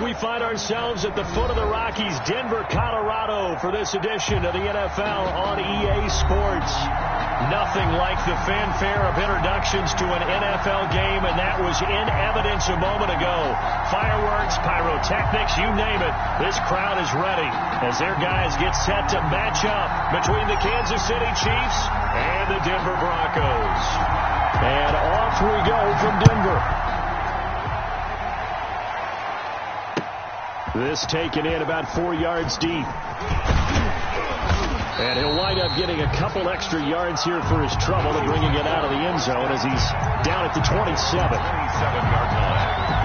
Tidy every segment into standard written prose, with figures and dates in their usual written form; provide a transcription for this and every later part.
We find ourselves at the foot of the Rockies, Denver, Colorado, for this edition of the NFL on EA Sports. Nothing like the fanfare of introductions to an NFL game, and that was in evidence a moment ago. Fireworks, pyrotechnics, you name it. This crowd is ready as their guys get set to match up between the Kansas City Chiefs and the Denver Broncos. And off we go from Denver. This taken in about 4 yards deep. And he'll wind up getting a couple extra yards here for his trouble and bringing it out of the end zone as he's down at the 27. 27-yard line.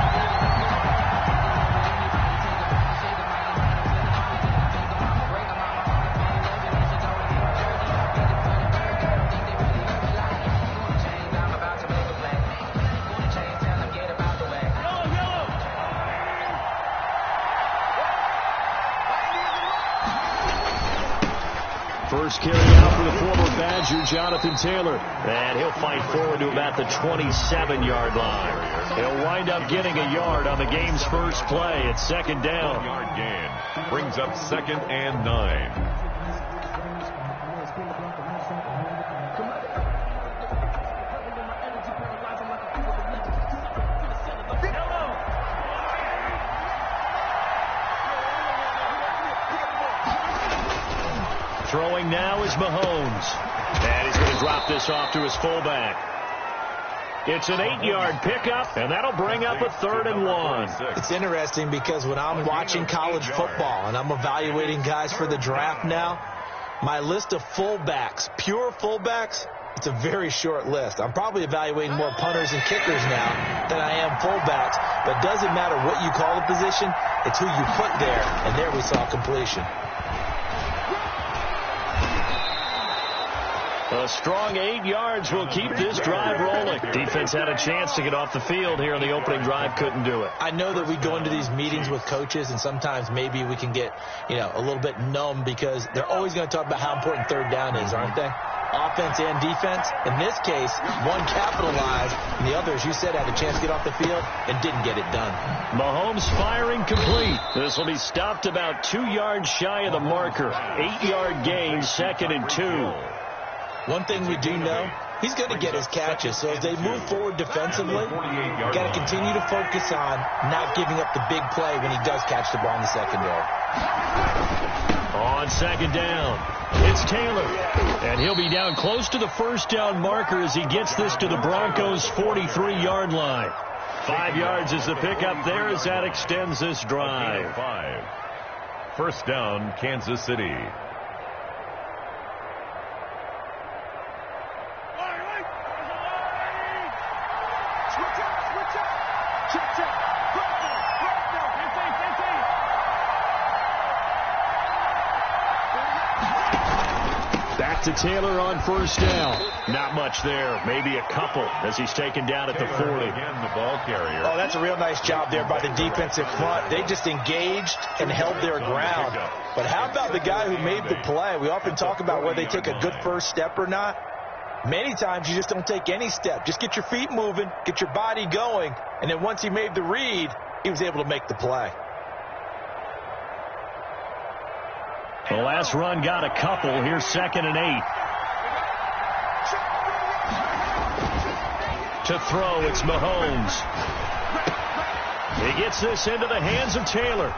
First carry out for the former Badger, Jonathan Taylor. And he'll fight forward to about the 27-yard line. He'll wind up getting a yard on the game's first play. It's second down. 1-yard gain. Brings up 2nd and 9. Throwing now is Mahomes. And he's going to drop this off to his fullback. It's an 8-yard pickup, and that'll bring up a 3rd and 1. It's interesting because when I'm watching college football and I'm evaluating guys for the draft now, my list of fullbacks, pure fullbacks, it's a very short list. I'm probably evaluating more punters and kickers now than I am fullbacks. But it doesn't matter what you call the position, it's who you put there, and there we saw completion. A strong 8 yards will keep this drive rolling. Defense had a chance to get off the field here in the opening drive, couldn't do it. I know that we go into these meetings with coaches, and sometimes maybe we can get, a little bit numb because they're always going to talk about how important 3rd down is, aren't they? Offense and defense. In this case, one capitalized, and the other, as you said, had a chance to get off the field and didn't get it done. Mahomes firing complete. This will be stopped about 2 yards shy of the marker. 8-yard gain, 2nd and 2. One thing we do know, he's going to get his catches. So as they move forward defensively, you've got to continue to focus on not giving up the big play when he does catch the ball in the secondary. On 2nd down, it's Taylor. And he'll be down close to the 1st down marker as he gets this to the Broncos' 43-yard line. 5 yards is the pickup there as that extends this drive. 1st down, Kansas City. Back to Taylor on 1st down. Not much there. Maybe a couple as he's taken down at the 40. Again, the ball carrier. Oh, that's a real nice job there by the defensive front. They just engaged and held their ground. But how about the guy who made the play? We often talk about whether they take a good first step or not. Many times you just don't take any step. Just get your feet moving, get your body going, and then once he made the read, he was able to make the play. The last run got a couple. Here's 2nd and 8. To throw, it's Mahomes. He gets this into the hands of Taylor.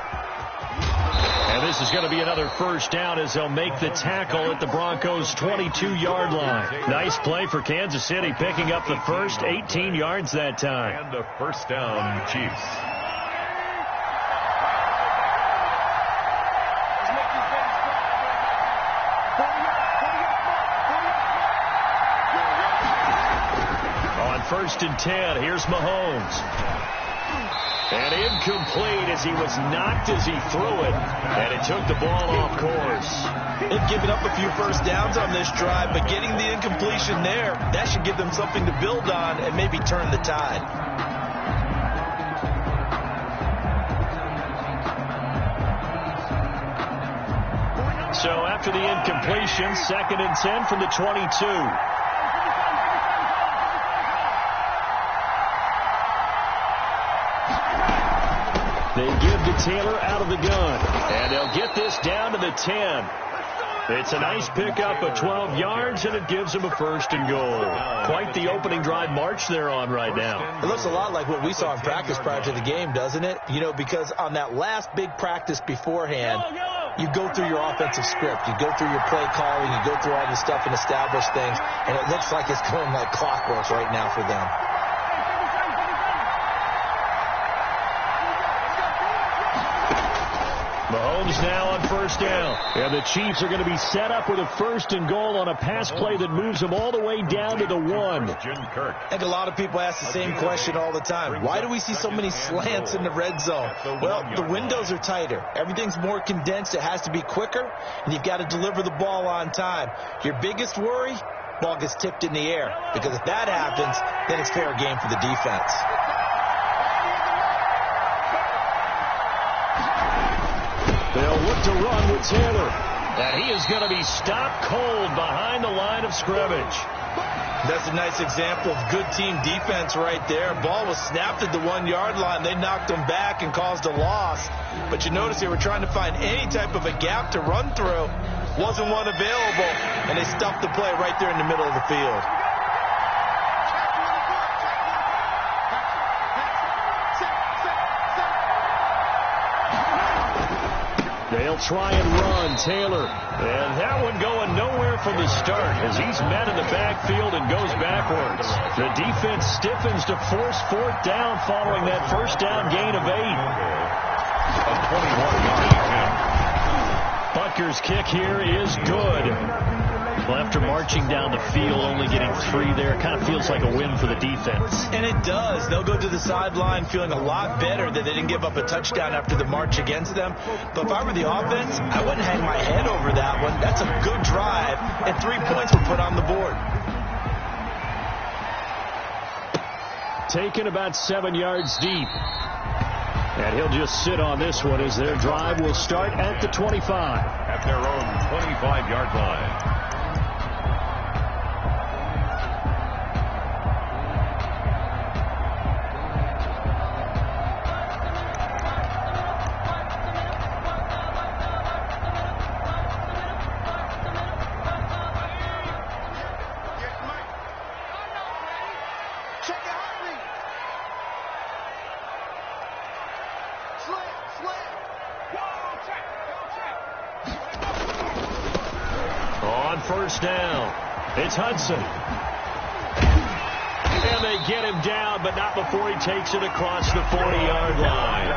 And this is going to be another 1st down as they'll make the tackle at the Broncos' 22-yard line. Nice play for Kansas City, picking up the first 18 yards that time. And a 1st down, Chiefs. On 1st and 10, here's Mahomes. And incomplete as he was knocked as he threw it. And it took the ball off course. They've given up a few 1st downs on this drive, but getting the incompletion there, that should give them something to build on and maybe turn the tide. So after the incompletion, 2nd and 10 from the 22. They give to Taylor out of the gun. And they'll get this down to the 10. It's a nice pickup of 12 yards, and it gives them a 1st and goal. Quite the opening drive march they're on right now. It looks a lot like what we saw in practice prior to the game, doesn't it? You know, because on that last big practice beforehand, you go through your offensive script. You go through your play calling. You go through all the stuff and establish things, and it looks like it's going like clockwork right now for them. Mahomes now on 1st down. And the Chiefs are going to be set up with a 1st and goal on a pass play that moves them all the way down to the 1. I think a lot of people ask the same question all the time. Why do we see so many slants in the red zone? Well, the windows are tighter. Everything's more condensed. It has to be quicker, and you've got to deliver the ball on time. Your biggest worry, ball gets tipped in the air, because if that happens, then it's fair game for the defense. They'll look to run with Taylor. And he is going to be stopped cold behind the line of scrimmage. That's a nice example of good team defense right there. Ball was snapped at the 1-yard line. They knocked him back and caused a loss. But you notice they were trying to find any type of a gap to run through. Wasn't one available, and they stuffed the play right there in the middle of the field. They'll try and run Taylor. And that one going nowhere from the start as he's met in the backfield and goes backwards. The defense stiffens to force 4th down following that 1st down gain of 8. A 21-yard attempt. Butker's kick here is good. Well, after marching down the field, only getting 3 there, it kind of feels like a win for the defense. And it does. They'll go to the sideline feeling a lot better that they didn't give up a touchdown after the march against them. But if I were the offense, I wouldn't hang my head over that one. That's a good drive, and 3 points were put on the board. Taken about 7 yards deep. And he'll just sit on this one as their drive will start at the 25. At their own 25-yard line. On 1st down, it's Hudson. And they get him down, but not before he takes it across the 40-yard line.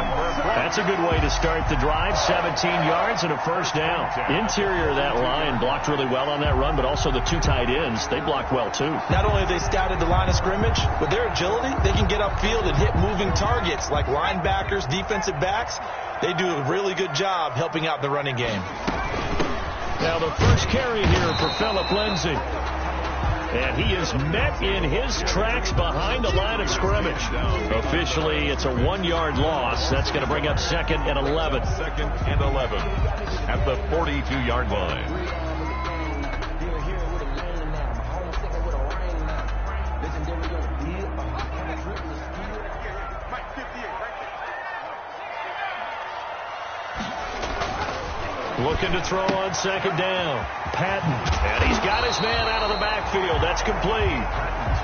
That's a good way to start the drive. 17 yards and a 1st down. Interior of that line blocked really well on that run, but also the 2 tight ends, they blocked well too. Not only have they scouted the line of scrimmage, with their agility, they can get upfield and hit moving targets like linebackers, defensive backs. They do a really good job helping out the running game. Now the first carry here for Phillip Lindsay. And he is met in his tracks behind the line of scrimmage. Officially, it's a 1-yard loss. That's going to bring up 2nd and 11. 2nd and 11 at the 42-yard line. Looking to throw on 2nd down. Patton. And he's got his man out of the backfield. That's complete.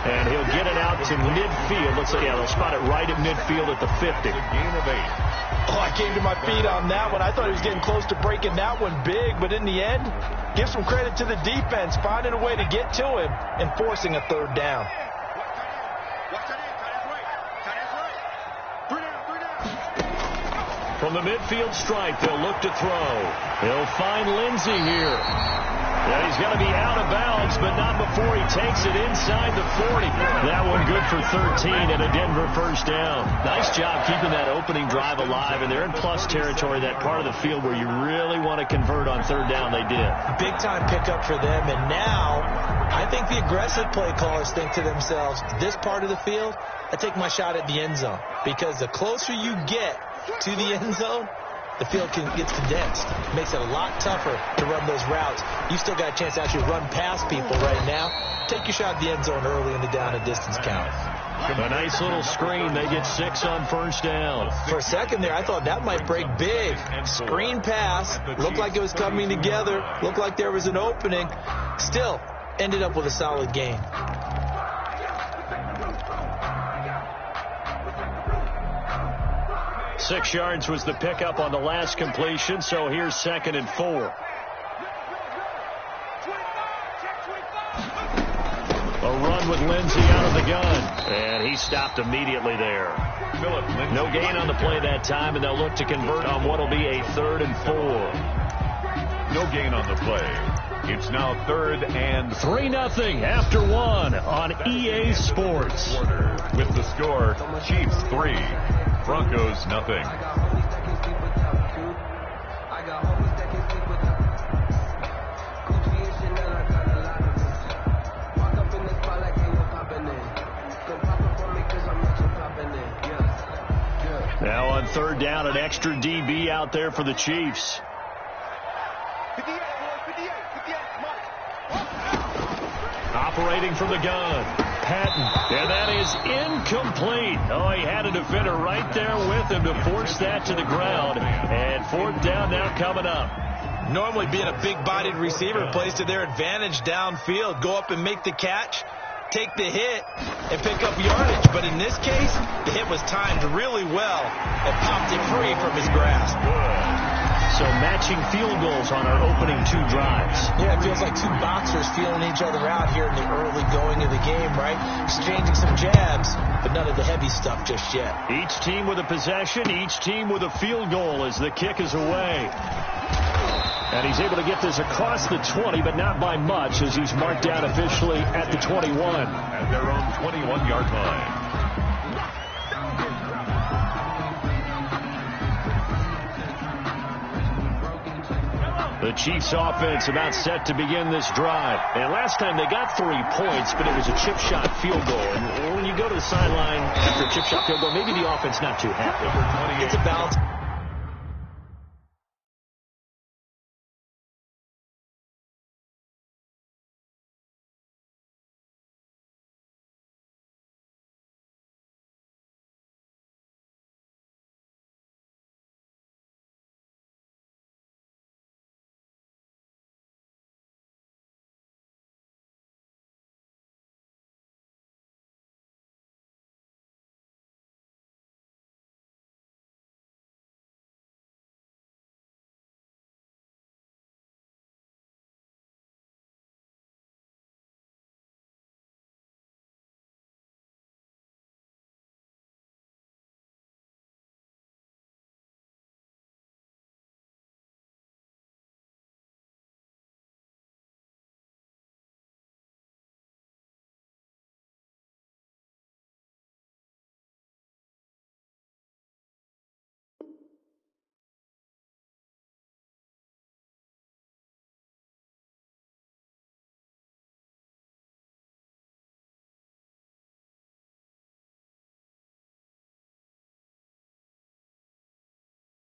And he'll get it out to midfield. Looks like, yeah, they'll spot it right at midfield at the 50. Gain of 8. Oh, I came to my feet on that one. I thought he was getting close to breaking that one big, but in the end, give some credit to the defense, finding a way to get to him and forcing a 3rd down. From the midfield stripe, they'll look to throw. They'll find Lindsay here. Yeah, he's going to be out of bounds, but not before he takes it inside the 40. That one good for 13 and a Denver 1st down. Nice job keeping that opening drive alive, and they're in plus territory, that part of the field where you really want to convert on 3rd down. They did. Big-time pickup for them, and now I think the aggressive play callers think to themselves, this part of the field, I take my shot at the end zone, because the closer you get to the end zone, the field gets condensed. It makes it a lot tougher to run those routes. You still got a chance to actually run past people right now. Take your shot at the end zone early in the down and distance count. A nice little screen. They get 6 on first down. For a second there, I thought that might break big. Screen pass. Looked like it was coming together. Looked like there was an opening. Still, ended up with a solid gain. Six yards was the pickup on the last completion, so here's 2nd and 4. A run with Lindsey out of the gun, and he stopped immediately there. No gain on the play that time, and they'll look to convert on what will be a 3rd and 4. No gain on the play. It's now 3rd and 3-0 after 1 on EA Sports. With the score, Chiefs 3, Broncos 0. Now on 3rd down, an extra DB out there for the Chiefs. Operating from the gun, Patton, and that is incomplete. Oh, he had a defender right there with him to force that to the ground. And 4th down now coming up. Normally being a big-bodied receiver plays to their advantage downfield. Go up and make the catch, take the hit, and pick up yardage. But in this case, the hit was timed really well and popped it free from his grasp. So matching field goals on our opening 2 drives. Yeah, it feels like 2 boxers feeling each other out here in the early going of the game, right? Exchanging some jabs, but none of the heavy stuff just yet. Each team with a possession, each team with a field goal as the kick is away. And he's able to get this across the 20, but not by much, as he's marked down officially at the 21. At their own 21-yard line. The Chiefs offense about set to begin this drive. And last time they got 3 points, but it was a chip shot field goal. And when you go to the sideline after a chip shot field goal, maybe the offense not too happy. It's a balance.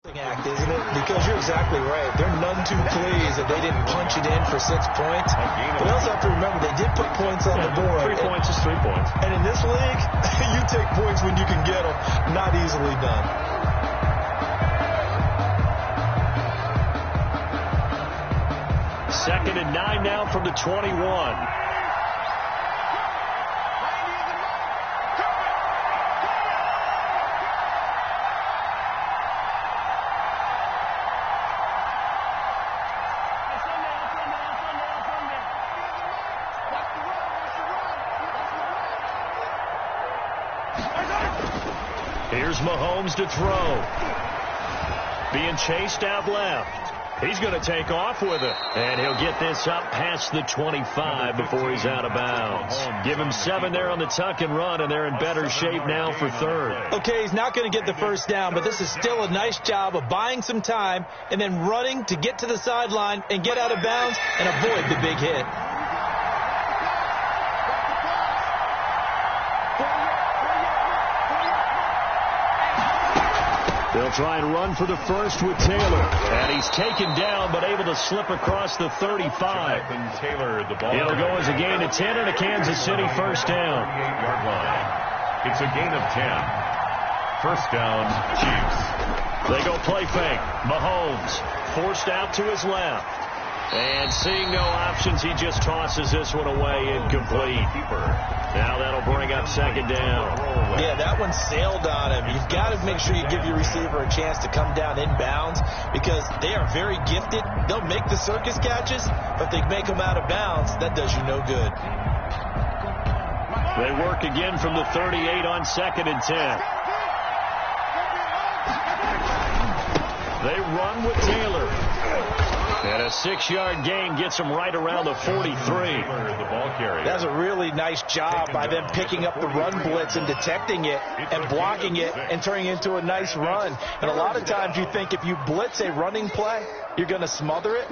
Act, isn't it? Because you're exactly right. They're none too pleased that they didn't punch it in for 6 points. But they also have to remember they did put points on the board. 3 points is 3 points. And in this league, you take points when you can get them. Not easily done. Second and 9 now from the 21. Here's Mahomes to throw. Being chased out left. He's going to take off with it. And he'll get this up past the 25 before he's out of bounds. Give him 7 there on the tuck and run, and they're in better shape now for 3rd. Okay, he's not going to get the first down, but this is still a nice job of buying some time and then running to get to the sideline and get out of bounds and avoid the big hit. They'll try and run for the first with Taylor. And he's taken down, but able to slip across the 35. Taylor, the ball. It'll go as a gain of 10 and a Kansas City first down. It's a gain of 10. First down, Chiefs. They go play fake. Mahomes forced out to his left. And seeing no options, he just tosses this one away, incomplete. Now that'll bring up second down. Yeah, that one sailed on him. You've got to make sure you give your receiver a chance to come down inbounds because they are very gifted. They'll make the circus catches, but they make them out of bounds. That does you no good. They work again from the 38 on 2nd and 10. They run with Taylor. And a 6-yard gain gets them right around the 43. That's a really nice job by them picking up the run blitz and detecting it and blocking it and turning it into a nice run. And a lot of times you think if you blitz a running play, you're going to smother it.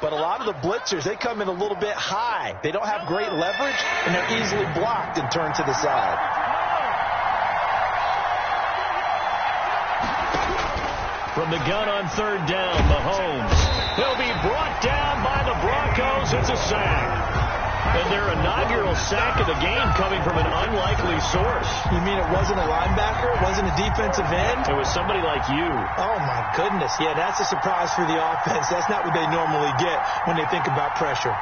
But a lot of the blitzers, they come in a little bit high. They don't have great leverage, and they're easily blocked and turned to the side. From the gun on 3rd down, Mahomes. He'll be brought down by the Broncos. It's a sack. And their inaugural sack of the game coming from an unlikely source. You mean it wasn't a linebacker? It wasn't a defensive end? It was somebody like you. Oh, my goodness. Yeah, that's a surprise for the offense. That's not what they normally get when they think about pressure.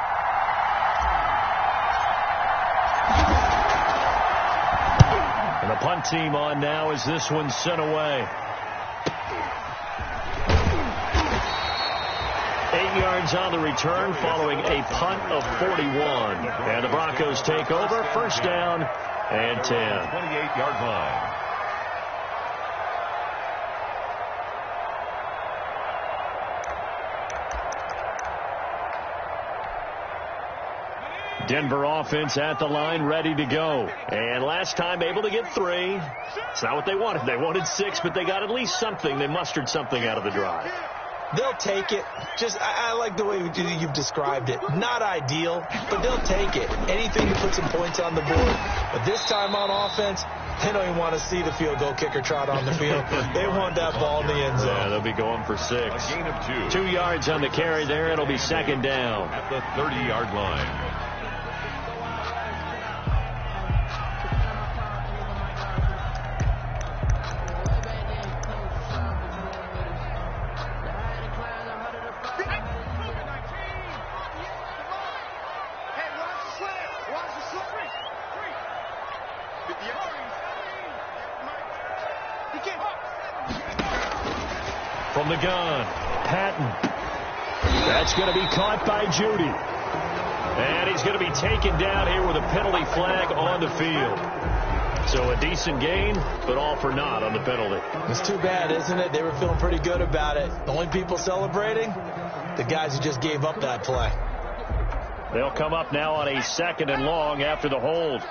And the punt team on now as this one's sent away. 8 yards on the return following a punt of 41. And the Broncos take over. First down and 10. 28-yard line. Denver offense at the line, ready to go. And last time able to get 3. It's not what they wanted. They wanted 6, but they got at least something. They mustered something out of the drive. They'll take it. I like the way you've described it. Not ideal, but they'll take it. Anything to put some points on the board. But this time on offense, they don't even want to see the field goal kicker trot on the field. They want that ball in the end zone. Yeah, they'll be going for 6. A gain of 2. 2 yards on the carry there. It'll be second down. At the 30-yard line. From the gun, Patton. That's going to be caught by Judy. And he's going to be taken down here with a penalty flag on the field. So a decent gain, but all for naught on the penalty. It's too bad, isn't it? They were feeling pretty good about it. The only people celebrating, the guys who just gave up that play. They'll come up now on a 2nd and long after the hold.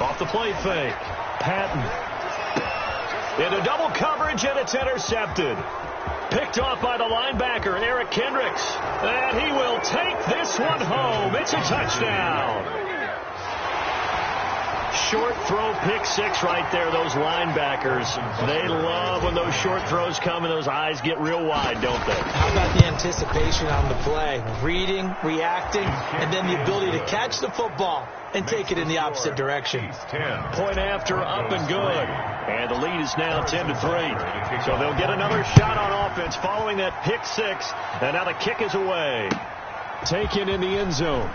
Off the play fake. Patton. Into double coverage, and it's intercepted. Picked off by the linebacker, Eric Kendricks. And he will take this one home. It's a touchdown. Short throw, pick 6 right there. Those linebackers, they love when those short throws come and those eyes get real wide, don't they? How about the anticipation on the play? Reading, reacting, and then the ability to catch the football and take it in the opposite direction. Point after, up and good. And the lead is now 10-3. So they'll get another shot on offense following that pick 6. And now the kick is away. Taken in the end zone.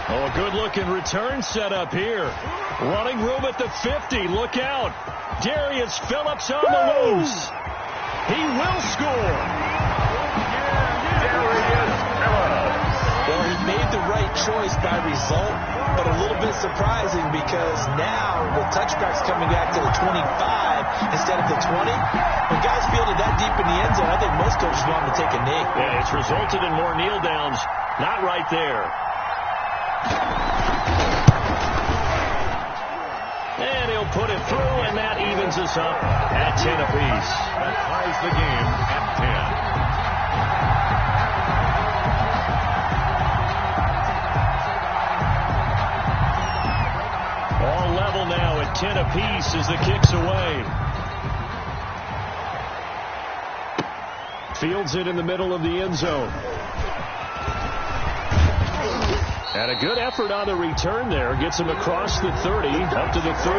Oh, a good-looking return set up here. Running room at the 50. Look out. Darius Phillips on the loose. He will score. Well, he made the right choice by result, but a little bit surprising because now with touchbacks coming back to the 25 instead of the 20, when guys fielded that deep in the end zone, I think most coaches want them to take a knee. Yeah, it's resulted in more kneel downs. Not right there. And he'll put it through, and that evens us up at 10 apiece. That ties the game at 10. All level now at 10 apiece as the kick's away. Fields it in the middle of the end zone. And a good effort on the return there. Gets him across the 30, up to the 33.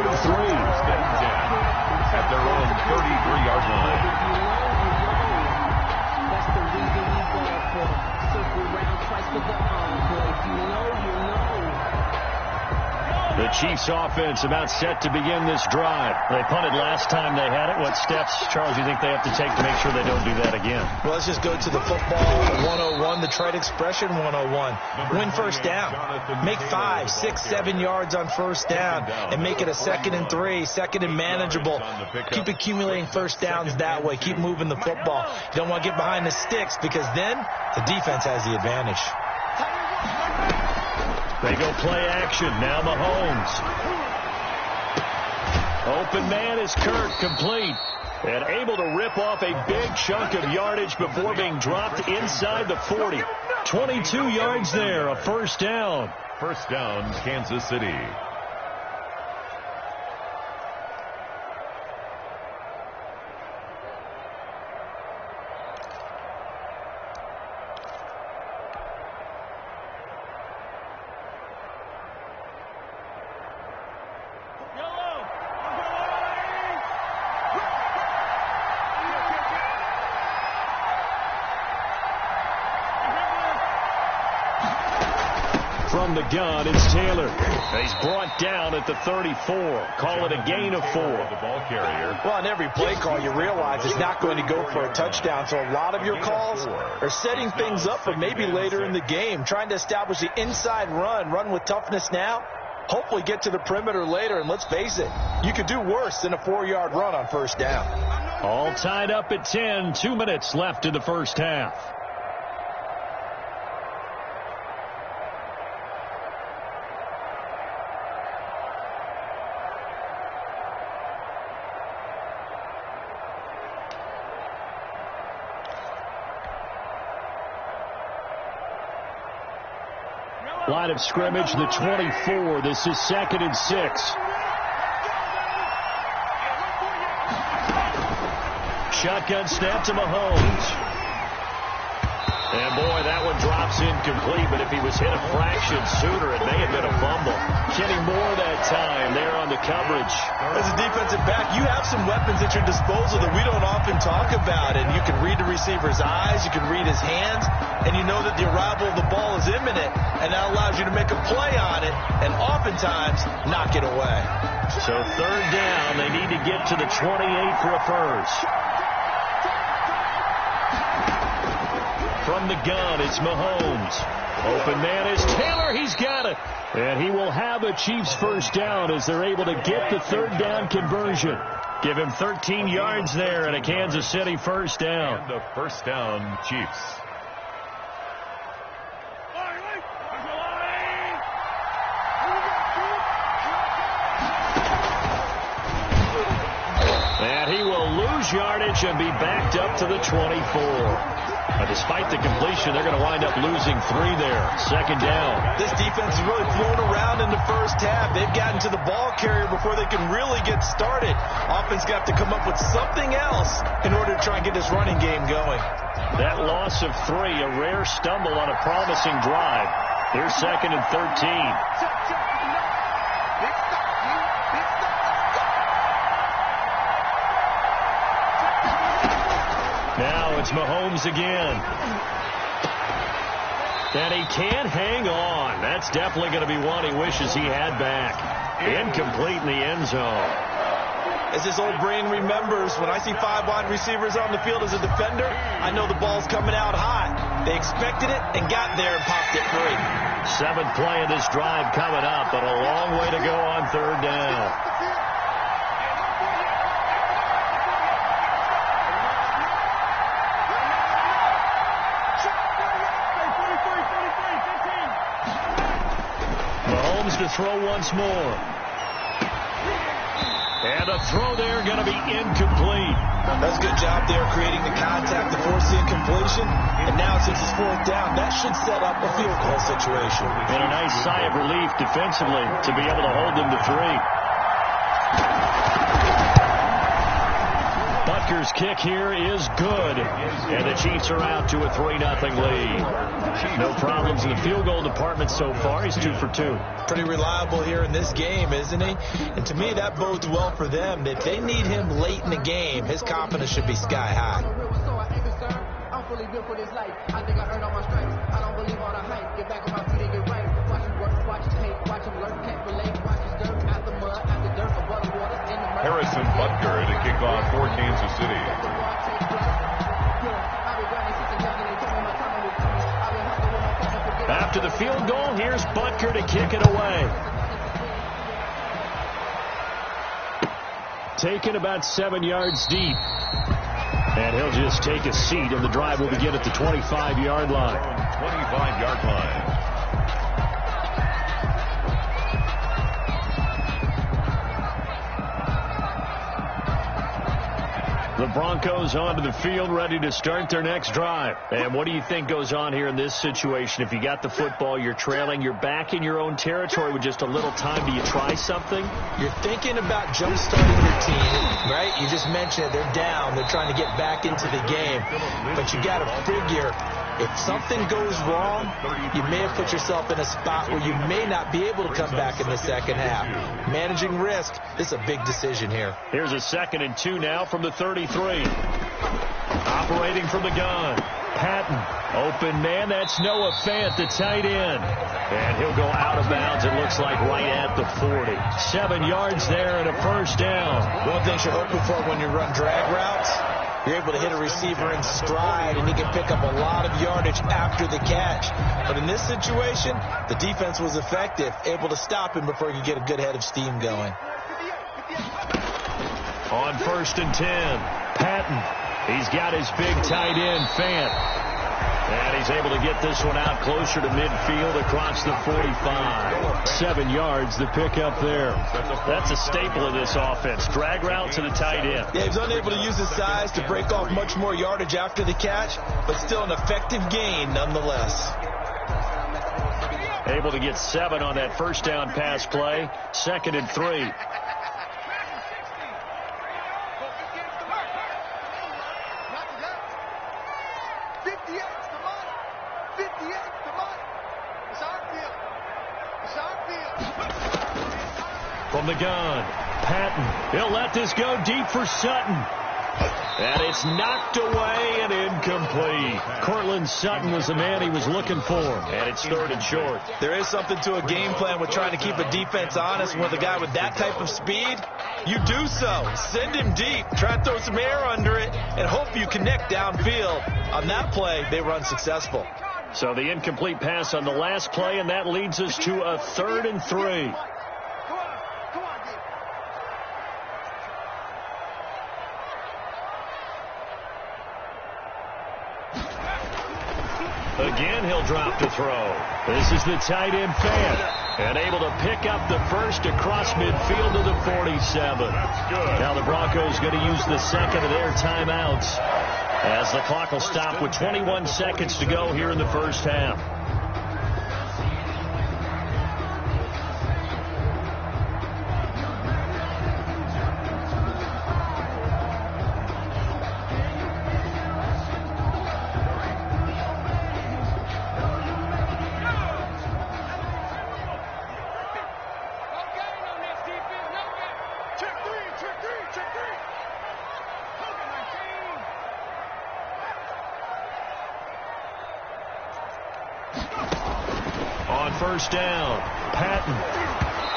At their own 33-yard line. That's the reason we go for circle round twice for the boys. You know. The Chiefs offense about set to begin this drive. They punted last time they had it. What steps, Charles, do you think they have to take to make sure they don't do that again? Well, let's just go to the football 101, the trade expression 101. Win first down. Make 5, 6, 7 yards on first down and make it a 2nd and 3, 2nd and manageable. Keep accumulating first downs that way. Keep moving the football. You don't want to get behind the sticks because then the defense has the advantage. They go play action. Now Mahomes. Open man is Kirk, complete. And able to rip off a big chunk of yardage before being dropped inside the 40. 22 yards there, a first down. First down, Kansas City. From the gun, it's Taylor. He's brought down at the 34. Call it a gain of 4. The ball carrier. Well, on every play call, you realize it's not going to go for a touchdown. So a lot of your calls are setting things up for maybe later in the game, trying to establish the inside run with toughness now, hopefully get to the perimeter later. And let's face it, you could do worse than a 4-yard run on first down. All tied up at 10. 2 minutes left in the first half. Line of scrimmage, the 24. This is 2nd and 6. Shotgun snap to Mahomes. And, boy, that one drops incomplete, but if he was hit a fraction sooner, it may have been a fumble. Kenny Moore that time there on the coverage. As a defensive back, you have some weapons at your disposal that we don't often talk about, and you can read the receiver's eyes, you can read his hands, and you know that the arrival of the ball is imminent, and that allows you to make a play on it and oftentimes knock it away. So 3rd down, they need to get to the 28 for a first. From the gun, it's Mahomes. Open man is Taylor. He's got it. And he will have a Chiefs first down as they're able to get the 3rd down conversion. Give him 13 yards there and a Kansas City first down. And the first down, Chiefs. And he will lose yardage and be backed up to the 24. But despite the completion, they're going to wind up losing 3 there. 2nd down. This defense is really thrown around in the first half. They've gotten to the ball carrier before they can really get started. Offense got to come up with something else in order to try and get this running game going. That loss of 3, a rare stumble on a promising drive. They're 2nd and 13. Now it's Mahomes again. And he can't hang on. That's definitely going to be one he wishes he had back. Incomplete in the end zone. As his old brain remembers, when I see 5 wide receivers on the field as a defender, I know the ball's coming out hot. They expected it and got there and popped it free. 7th play of this drive coming up, but a long way to go on 3rd down. To throw once more. And a throw there going to be incomplete. That's a good job there creating the contact to force the incompletion. And now since it's 4th down, that should set up a field goal situation. And a nice sigh of relief defensively to be able to hold them to 3. Butker's kick here is good. And the Chiefs are out to a 3-0 lead. No problems in the field goal department so far. He's 2 for 2. Pretty reliable here in this game, isn't he? And to me, that bodes well for them. If they need him late in the game, his confidence should be sky high. I'm fully built for this life. I think I earned all my stripes. I don't believe all the hype. Get back on my feet and get right. Watch him work, watch his hate, watch him learn, can't relate. Watch his dirt, out the mud, out the dirt, above the waters, in the mud. Harrison Butker to kick off for Kansas City. After the field goal, here's Butker to kick it away. Taken about 7 yards deep. And he'll just take a seat, and the drive will begin at the 25-yard line. 25-yard line. The Broncos onto the field, ready to start their next drive. And what do you think goes on here in this situation? If you got the football, you're trailing, you're back in your own territory with just a little time. Do you try something? You're thinking about jump-starting your team, right? You just mentioned it. They're down. They're trying to get back into the game. But you got to figure, if something goes wrong, you may have put yourself in a spot where you may not be able to come back in the second half. Managing risk, this is a big decision here. Here's a 2nd and 2 now from the 33. Operating from the gun. Patton, open man, that's Noah Fant, the tight end. And he'll go out of bounds, it looks like right at the 40. 7 yards there and a first down. One thing you're hoping for when you run drag routes, you're able to hit a receiver in stride, and he can pick up a lot of yardage after the catch. But in this situation, the defense was effective, able to stop him before he could get a good head of steam going. On 1st and 10, Patton. He's got his big tight end, Fant. And he's able to get this one out closer to midfield across the 45. 7 yards, the pickup there. That's a staple of this offense. Drag route to the tight end. Yeah, he was unable to use his size to break off much more yardage after the catch, but still an effective gain nonetheless. Able to get 7 on that first down pass play. 2nd and 3. From the gun, Patton. He'll let this go deep for Sutton. And it's knocked away and incomplete. Cortland Sutton was the man he was looking for. And it's 3rd and short. There is something to a game plan with trying to keep a defense honest. With a guy with that type of speed, you do so. Send him deep. Try to throw some air under it and hope you connect downfield. On that play, they were unsuccessful. So the incomplete pass on the last play, and that leads us to a 3rd and 3. Again, he'll drop to throw. This is the tight end, Fant. And able to pick up the first across midfield to the 47. Now the Broncos going to use the 2nd of their timeouts, as the clock will stop with 21 seconds to go here in the first half. First down, Patton.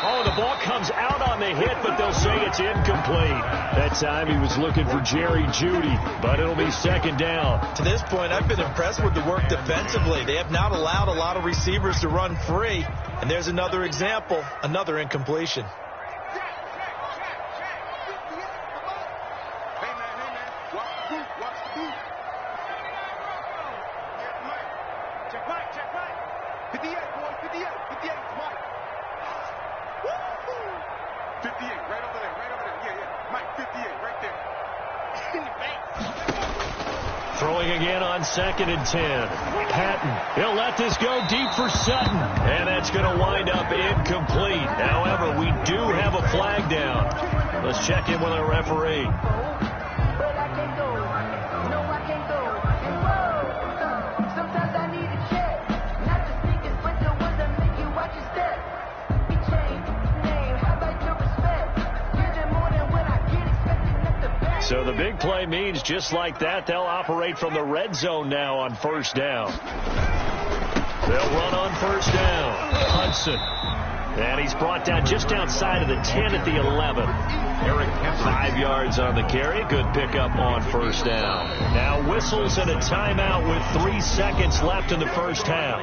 Oh, the ball comes out on the hit, but they'll say it's incomplete. That time he was looking for Jerry Jeudy, but it'll be 2nd down. To this point, I've been impressed with the work defensively. They have not allowed a lot of receivers to run free. And there's another example, another incompletion. Throwing again on 2nd and 10. Patton, he'll let this go deep for Sutton. And that's going to wind up incomplete. However, we do have a flag down. Let's check in with our referee. So the big play means just like that, they'll operate from the red zone now on first down. They'll run on first down. Hudson. And he's brought down just outside of the 10 at the 11. 5 yards on the carry. Good pickup on first down. Now whistles and a timeout with 3 seconds left in the first half.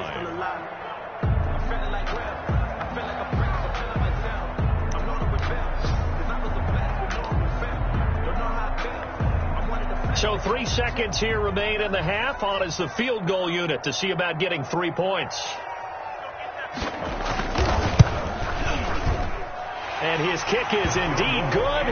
So 3 seconds here remain in the half. On is the field goal unit to see about getting 3 points. And his kick is indeed good.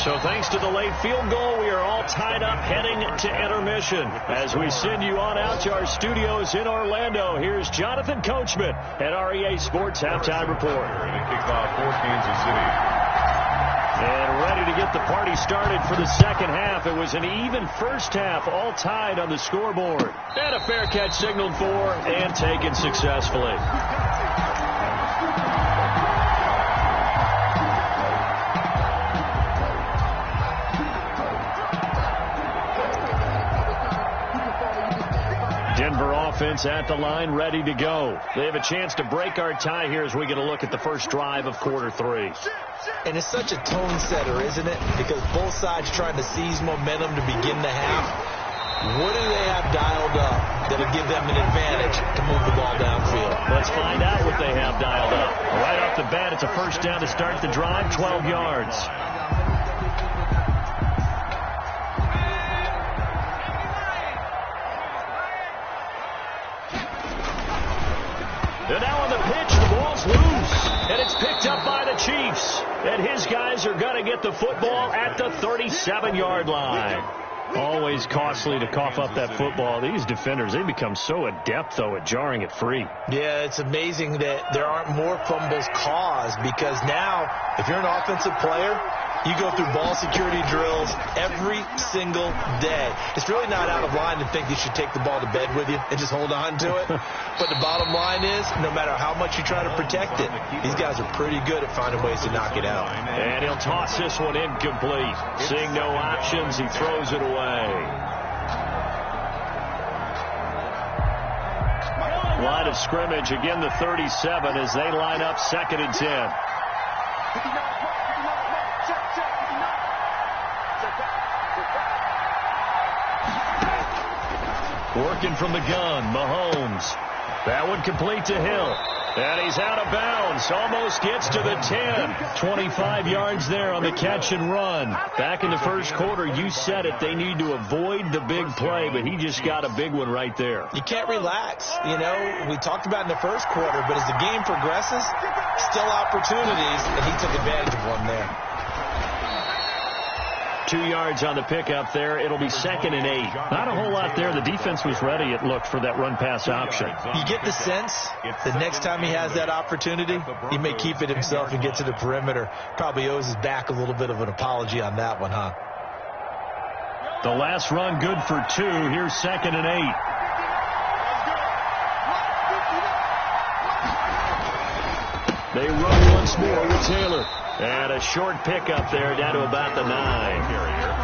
So thanks to the late field goal, we are all tied up heading to intermission. As we send you on out to our studios in Orlando, here's Jonathan Coachman at REA Sports Halftime Report. And a kickoff for Kansas City. And ready to get the party started for the second half. It was an even first half, all tied on the scoreboard. And a fair catch signaled for and taken successfully. Denver offense at the line, ready to go. They have a chance to break our tie here as we get a look at the first drive of quarter 3. And it's such a tone setter, isn't it? Because both sides trying to seize momentum to begin the half. What do they have dialed up that'll give them an advantage to move the ball downfield? Let's find out what they have dialed up. Right off the bat, it's a first down to start the drive, 12 yards. And now on the pitch, the ball's loose. And it's picked up by the Chiefs. And his guys are going to get the football at the 37-yard line. Always costly to cough up that football. These defenders, they become so adept, though, at jarring it free. Yeah, it's amazing that there aren't more fumbles caused, because now, if you're an offensive player, you go through ball security drills every single day. It's really not out of line to think you should take the ball to bed with you and just hold on to it. But the bottom line is, no matter how much you try to protect it, these guys are pretty good at finding ways to knock it out. And he'll toss this one incomplete. Seeing no options, he throws it away. Line of scrimmage, again the 37 as they line up 2nd and 10. Working from the gun, Mahomes. That one complete to Hill. And he's out of bounds. Almost gets to the 10. 25 yards there on the catch and run. Back in the first quarter, you said it. They need to avoid the big play, but he just got a big one right there. You can't relax. You know, we talked about in the first quarter, but as the game progresses, still opportunities, and he took advantage of one there. 2 yards on the pickup there. It'll be 2nd and 8. Not a whole lot there. The defense was ready, it looked, for that run-pass option. You get the sense that next time he has that opportunity, he may keep it himself and get to the perimeter. Probably owes his back a little bit of an apology on that one, huh? The last run good for 2. Here's 2nd and 8. They run once more with Taylor. And a short pickup there down to about the 9.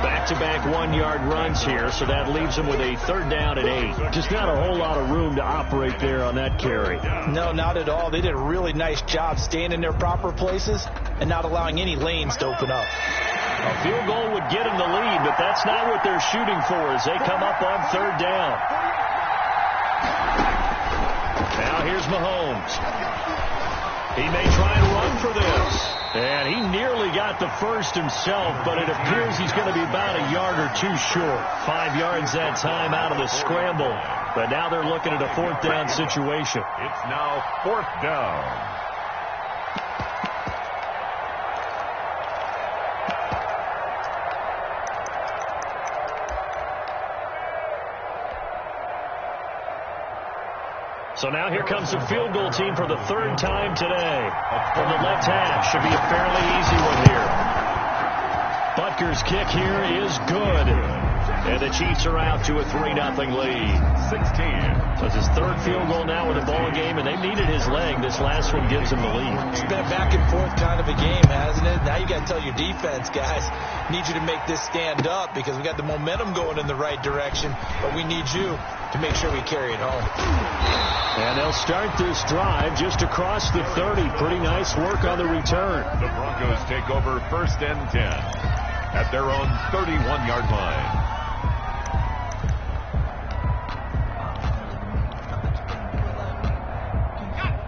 Back-to-back 1-yard runs here, so that leaves them with a 3rd down and 8. Just not a whole lot of room to operate there on that carry. No, not at all. They did a really nice job staying in their proper places and not allowing any lanes to open up. A field goal would get them the lead, but that's not what they're shooting for as they come up on 3rd down. Now here's Mahomes. He may try and run for this. And he nearly got the first himself, but it appears he's going to be about a yard or 2 short. 5 yards that time out of the scramble. But now they're looking at a 4th down situation. It's now 4th down. So now here comes the field goal team for the 3rd time today. From the left half, should be a fairly easy one here. Butker's kick here is good. And the the Chiefs are out to a 3-0 lead. 16. So it's his third field goal now with the ball game, and they needed his leg. This last one gives him the lead. It's been a back-and-forth kind of a game, hasn't it? Now you got to tell your defense, guys, need you to make this stand up because we got the momentum going in the right direction, but we need you to make sure we carry it home. And they'll start this drive just across the 30. Pretty nice work on the return. The Broncos take over 1st and 10 at their own 31-yard line.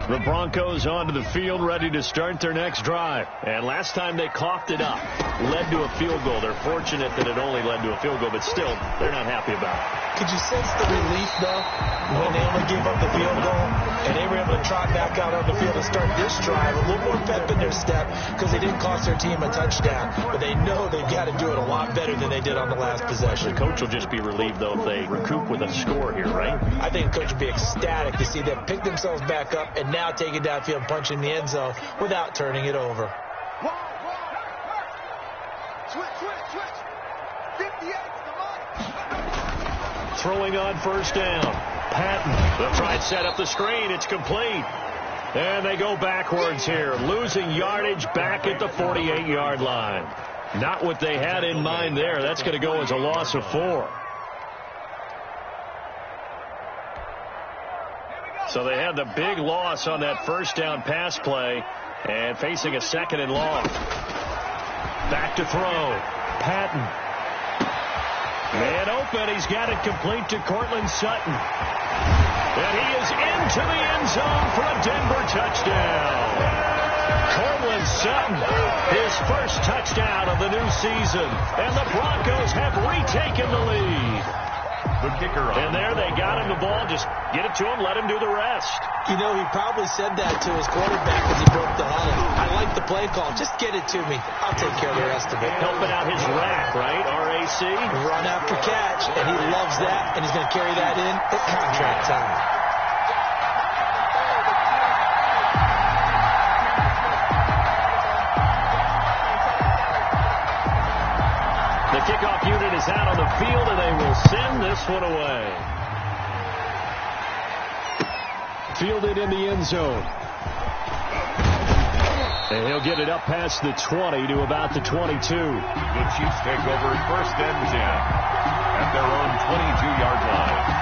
The Broncos onto the field, ready to start their next drive. And last time they coughed it up, led to a field goal. They're fortunate that it only led to a field goal, but still, they're not happy about it. Could you sense the relief, though, when they only gave up the field goal and they were able to trot back out on the field and start this drive? A little more pep in their step because they didn't cost their team a touchdown, but they know they've got to do it a lot better than they did on the last possession. The coach will just be relieved, though, if they recoup with a score here, right? I think the coach will be ecstatic to see them pick themselves back up and now take it downfield, punch in the end zone without turning it over. Switch. 58, come on. Throwing on 1st down. Patton. They'll try and set up the screen. It's complete. And they go backwards here, losing yardage back at the 48-yard line. Not what they had in mind there. That's going to go as a loss of 4. So they had the big loss on that 1st down pass play and facing a 2nd and long. Back to throw. Patton. Man open. He's got it complete to Cortland Sutton. And he is into the end zone for a Denver touchdown. Cortland Sutton, his first touchdown of the new season. And the Broncos have retaken the lead. The kicker on. And there they got him the ball. Just get it to him, let him do the rest. You know, he probably said that to his quarterback as he broke the huddle. I like the play call. Just get it to me. I'll take care of the rest of it. Helping out his rack, right? RAC. Run after catch, and he loves that, and he's going to carry that in at contract time. The kickoff unit is out on the field, and they will send this one away. Fielded in the end zone. And he'll get it up past the 20 to about the 22. The Chiefs take over 1st and 10 at their own 22-yard line.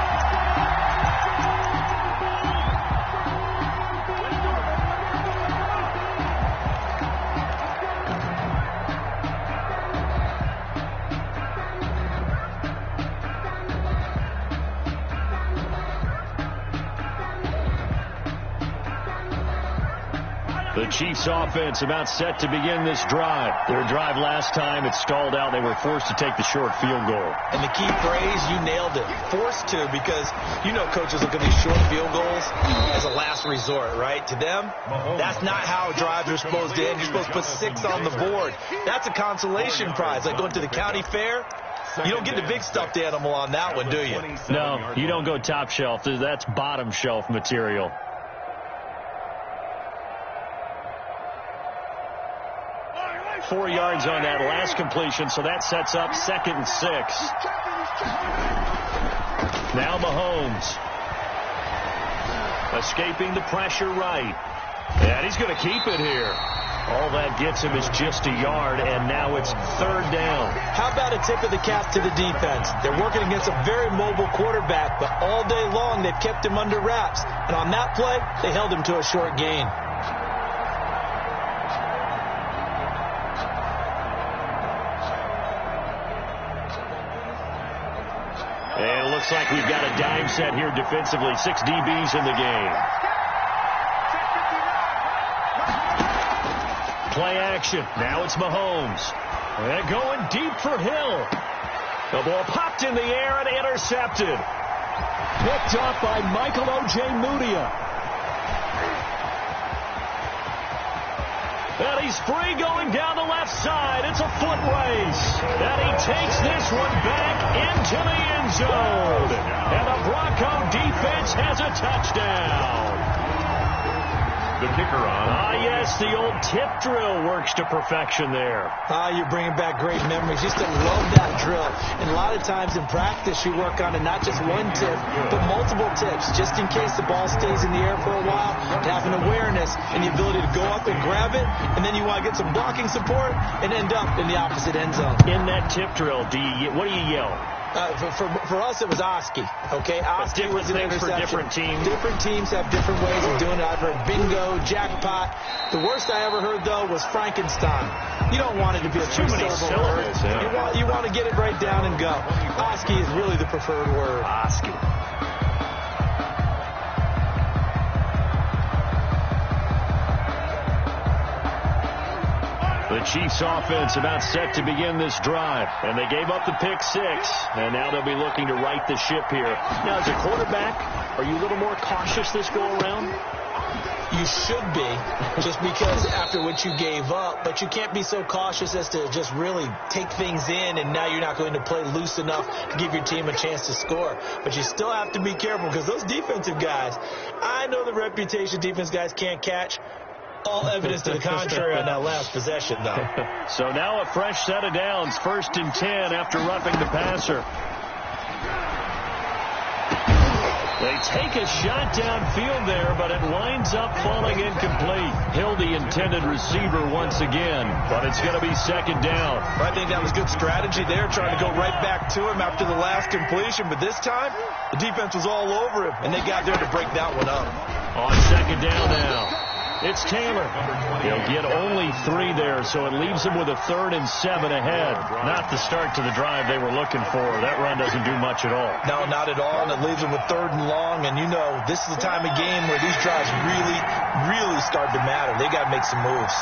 The Chiefs offense about set to begin this drive. Their drive last time, it stalled out. They were forced to take the short field goal. And the key phrase, you nailed it, forced to, because you know coaches look at these short field goals as a last resort, right? To them, that's not how drives are supposed to end. You're supposed to put 6 on the board. That's a consolation prize, like going to the county fair. You don't get the big stuffed animal on that one, do you? No, you don't go top shelf. That's bottom shelf material. $4 yards on that last completion, so that sets up 2nd and 6. Now Mahomes. Escaping the pressure right. And he's going to keep it here. All that gets him is just a yard, and now it's 3rd down. How about a tip of the cap to the defense? They're working against a very mobile quarterback, but all day long they've kept him under wraps. And on that play, they held him to a short gain. And it looks like we've got a dime set here defensively. 6 DBs in the game. Play action. Now it's Mahomes. And going deep for Hill. The ball popped in the air and intercepted. Picked up by Michael O.J. Mudia. And he's free going down the left side. It's a foot race. And he takes this one back into the end zone. And the Bronco defense has a touchdown. the kicker on. Yes, the old tip drill works to perfection there. You're bringing back great memories. Used to love that drill. And a lot of times in practice, you work on it, not just one tip, but multiple tips, just in case the ball stays in the air for a while, to have an awareness and the ability to go up and grab it, and then you want to get some blocking support and end up in the opposite end zone. In that tip drill, what do you yell? For us, it was Oski. Okay, Oski was an things interception. For different teams. Different teams have different ways of doing it. I've heard bingo, jackpot. The worst I ever heard, though, was Frankenstein. You don't want it to be a too many syllables. Yeah. You want to get it right down and go. Oski is really the preferred word. Oski. The Chiefs offense about set to begin this drive, and they gave up the pick six, and now they'll be looking to right the ship here. Now, as a quarterback, are you a little more cautious this go around? You should be, just because after what you gave up, but you can't be so cautious as to just really take things in, and now you're not going to play loose enough to give your team a chance to score. But you still have to be careful, because those defensive guys, I know the reputation defense guys can't catch. All evidence to the contrary on that last possession, though. So now a fresh set of downs, 1st and 10 after roughing the passer. They take a shot downfield there, but it winds up falling incomplete. Hill, the intended receiver once again, but it's going to be 2nd down. I think that was good strategy there, trying to go right back to him after the last completion. But this time, the defense was all over him, and they got there to break that one up. On 2nd down now. It's Taylor. He'll get only 3 there, so it leaves him with a 3rd and 7 ahead. Not the start to the drive they were looking for. That run doesn't do much at all. No, not at all, and it leaves him with 3rd and long. And you know, this is the time of game where these drives really, really start to matter. They got to make some moves.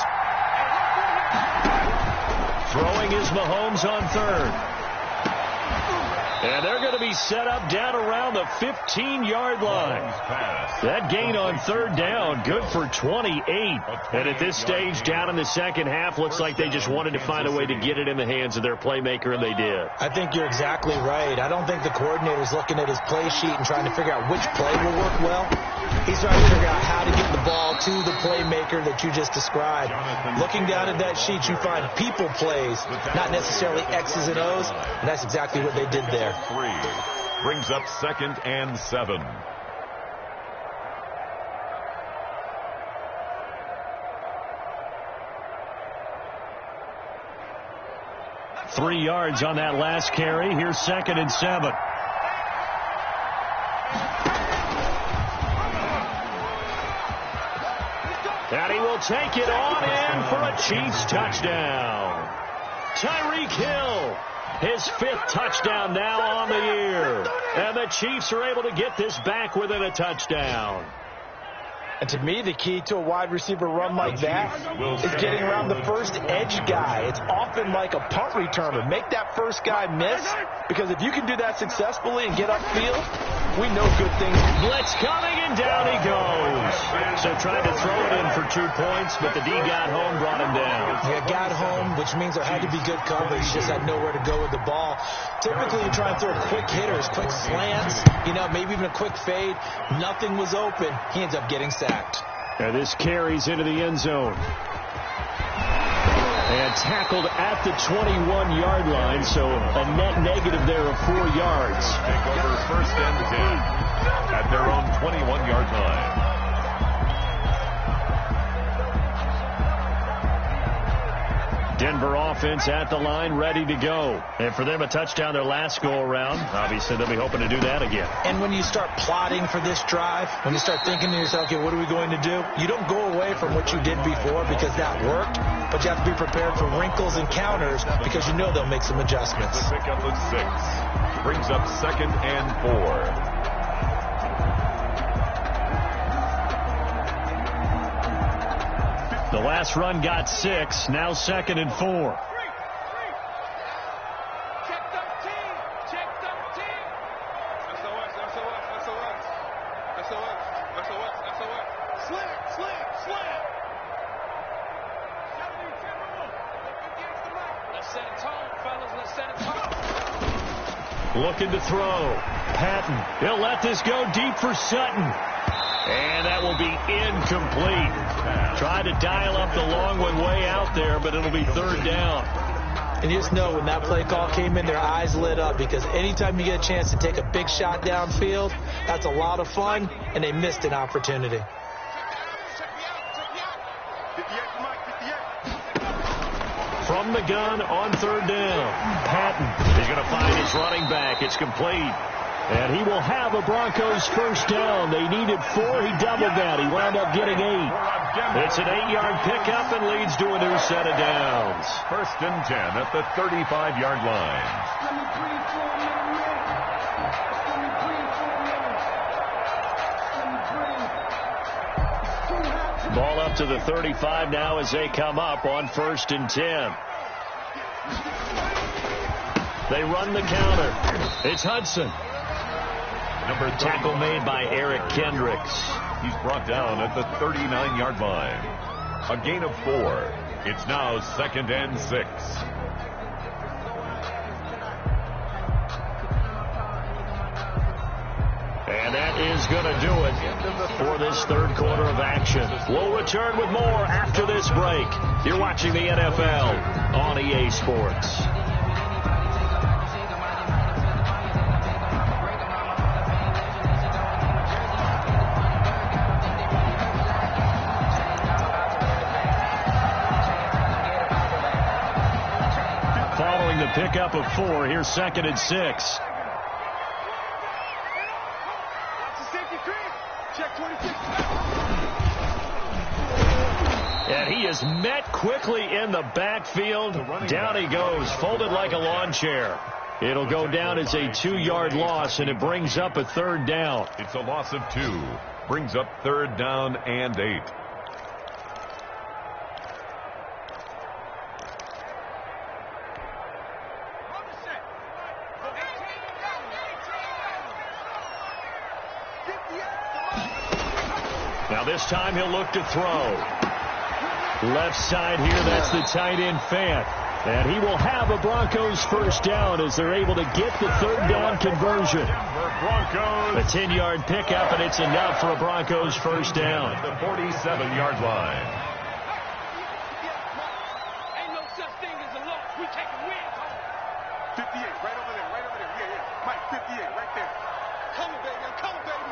Throwing is Mahomes on 3rd. And they're going to be set up down around the 15-yard line. That gain on 3rd down, good for 28. And at this stage, down in the second half, looks like they just wanted to find a way to get it in the hands of their playmaker, and they did. I think you're exactly right. I don't think the coordinator's looking at his play sheet and trying to figure out which play will work well. He's trying to figure out how to get the ball to the playmaker that you just described. Looking down at that sheet, you find people plays, not necessarily X's and O's, and that's exactly what they did there. 3 brings up 2nd and 7. Three yards on that last carry. Here's 2nd and 7. And he will take it on in for a Chiefs touchdown. Tyreek Hill, his 5th touchdown now on the year. And the Chiefs are able to get this back within a touchdown. And to me, the key to a wide receiver run like that is getting around the first edge guy. It's often like a punt returner. Make that first guy miss, because if you can do that successfully and get upfield, we know good things. Blitz coming, and down he goes. So tried to throw it in for 2 points, but the D got home, brought him down. Yeah, got home, which means there had to be good coverage. Just had nowhere to go with the ball. Typically, you try and throw quick hitters, quick slants, maybe even a quick fade. Nothing was open. He ends up getting sacked. And this carries into the end zone. And tackled at the 21-yard line, so a net negative there of 4 yards. Take over 1st and 10 at their own 21-yard line. Denver offense at the line, ready to go. And for them, a touchdown their last go-around. Obviously, they'll be hoping to do that again. And when you start plotting for this drive, when you start thinking to yourself, okay, what are we going to do? You don't go away from what you did before because that worked, but you have to be prepared for wrinkles and counters because you know they'll make some adjustments. The pickup of 6 brings up 2nd and 4. The last run got 6, now 2nd and 4. Check 13. Check 13. SOS. Slam. Let's set a tone, fellas. Let's set a tone. Looking to throw. Patton. He'll let this go deep for Sutton. And that will be incomplete. Tried to dial up the long one way out there, but it'll be third down. And you just know when that play call came in, their eyes lit up, because anytime you get a chance to take a big shot downfield, that's a lot of fun, and they missed an opportunity. From the gun on third down, Patton is going to find his running back. It's complete. And he will have a Broncos first down. They needed 4. He doubled that. He wound up getting 8. It's an 8-yard pickup and leads to a new set of downs. First and 10 at the 35-yard line. Ball up to the 35 now as they come up on first and 10. They run the counter. It's Hudson. Tackle made by Eric Kendricks. He's brought down at the 39-yard line. A gain of 4. It's now second and 6. And that is going to do it for this third quarter of action. We'll return with more after this break. You're watching the NFL on EA Sports. Following the pickup of 4, here's second and 6. And he is met quickly in the backfield. Down he goes, folded like a lawn chair. It'll go down as a 2-yard loss, and it brings up a third down. It's a loss of 2. Brings up third down and 8. Now this time he'll look to throw. Left side here, that's the tight end Fant. And he will have a Broncos first down as they're able to get the third down conversion. A 10-yard pickup, and it's enough for a Broncos first down. The 47-yard line. Ain't no such thing as a loss. We take a win home. 58, right over there, right over there. Yeah, yeah. Mike, 58, right there. Coming, baby, I'm coming, baby.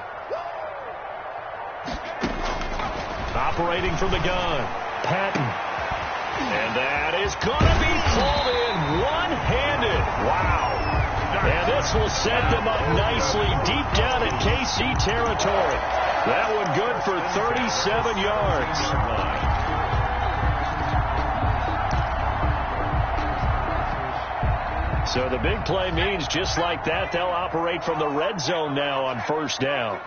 Operating from the gun, Patton. And that is going to be pulled in one-handed. Wow. And this will set them up nicely deep down in KC territory. That one good for 37 yards. So the big play means just like that, they'll operate from the red zone now on first down.